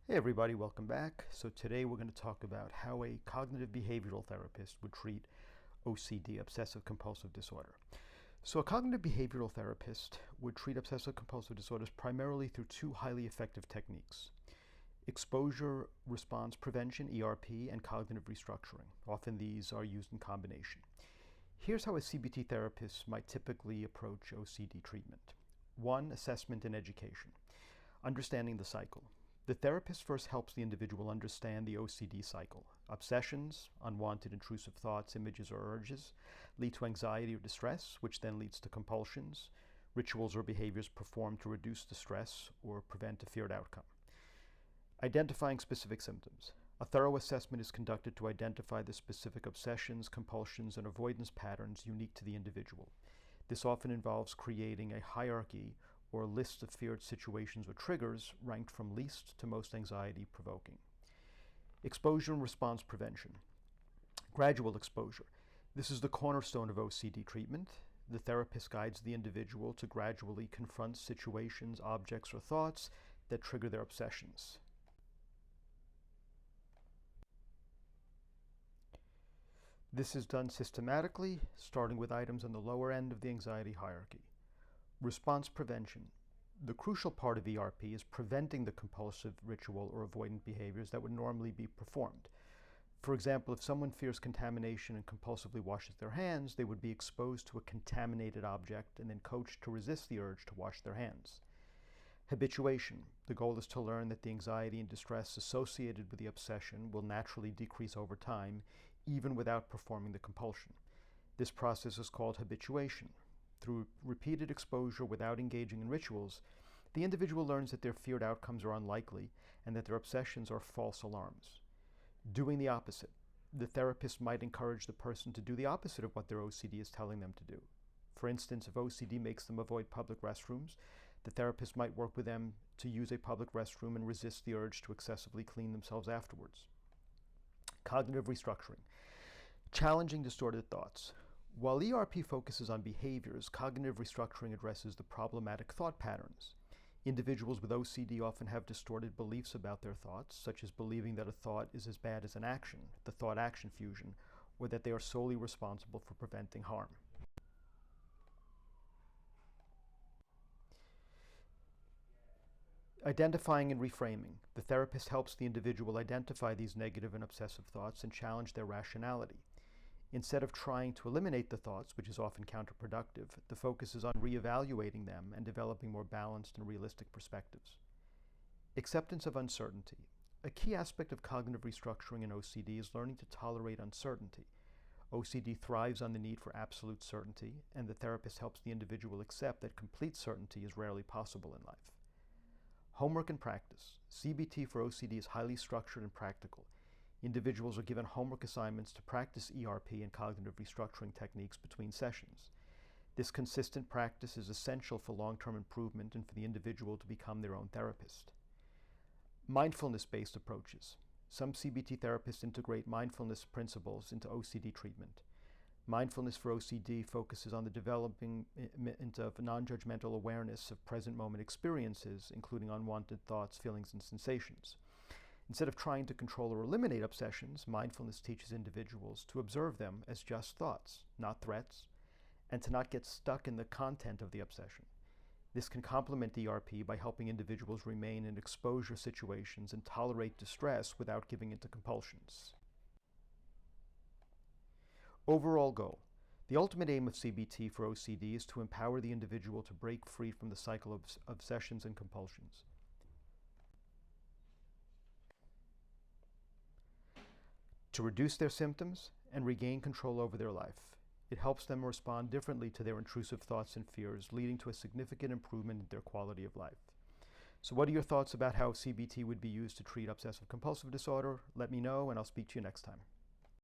Hey everybody, welcome back. So today we're going to talk about how a cognitive behavioral therapist would treat OCD, Obsessive-Compulsive Disorder. So a cognitive behavioral therapist would treat obsessive-compulsive disorders primarily through two highly effective techniques: exposure response prevention, ERP, and cognitive restructuring. Often these are used in combination. Here's how a CBT therapist might typically approach OCD treatment. 1. Assessment and education. Understanding the cycle. The therapist first helps the individual understand the OCD cycle. Obsessions, unwanted intrusive thoughts, images, or urges lead to anxiety or distress, which then leads to compulsions, rituals or behaviors performed to reduce the stress or prevent a feared outcome. Identifying specific symptoms. A thorough assessment is conducted to identify the specific obsessions, compulsions, and avoidance patterns unique to the individual. This often involves creating a hierarchy or a list of feared situations or triggers ranked from least to most anxiety-provoking. Exposure and response prevention. Gradual exposure. This is the cornerstone of OCD treatment. The therapist guides the individual to gradually confront situations, objects, or thoughts that trigger their obsessions. This is done systematically, starting with items on the lower end of the anxiety hierarchy. Response prevention. The crucial part of ERP is preventing the compulsive, ritual, or avoidant behaviors that would normally be performed. For example, if someone fears contamination and compulsively washes their hands, they would be exposed to a contaminated object and then coached to resist the urge to wash their hands. Habituation. The goal is to learn that the anxiety and distress associated with the obsession will naturally decrease over time, even without performing the compulsion. This process is called habituation. Through repeated exposure without engaging in rituals, the individual learns that their feared outcomes are unlikely and that their obsessions are false alarms. Doing the opposite. The therapist might encourage the person to do the opposite of what their OCD is telling them to do. For instance, if OCD makes them avoid public restrooms, the therapist might work with them to use a public restroom and resist the urge to excessively clean themselves afterwards. Cognitive restructuring. Challenging distorted thoughts. While ERP focuses on behaviors, cognitive restructuring addresses the problematic thought patterns. Individuals with OCD often have distorted beliefs about their thoughts, such as believing that a thought is as bad as an action, the thought-action fusion, or that they are solely responsible for preventing harm. Identifying and reframing. The therapist helps the individual identify these negative and obsessive thoughts and challenge their rationality. Instead of trying to eliminate the thoughts, which is often counterproductive, the focus is on reevaluating them and developing more balanced and realistic perspectives. Acceptance of uncertainty. A key aspect of cognitive restructuring in OCD is learning to tolerate uncertainty. OCD thrives on the need for absolute certainty, and the therapist helps the individual accept that complete certainty is rarely possible in life. Homework and practice. CBT for OCD is highly structured and practical. Individuals are given homework assignments to practice ERP and cognitive restructuring techniques between sessions. This consistent practice is essential for long-term improvement and for the individual to become their own therapist. Mindfulness-based approaches. Some CBT therapists integrate mindfulness principles into OCD treatment. Mindfulness for OCD focuses on the development of non-judgmental awareness of present moment experiences, including unwanted thoughts, feelings, and sensations. Instead of trying to control or eliminate obsessions, mindfulness teaches individuals to observe them as just thoughts, not threats, and to not get stuck in the content of the obsession. This can complement ERP by helping individuals remain in exposure situations and tolerate distress without giving into compulsions. Overall goal. The ultimate aim of CBT for OCD is to empower the individual to break free from the cycle of obsessions and compulsions. To reduce their symptoms and regain control over their life. It helps them respond differently to their intrusive thoughts and fears, leading to a significant improvement in their quality of life. So what are your thoughts about how CBT would be used to treat obsessive-compulsive disorder? Let me know, and I'll speak to you next time.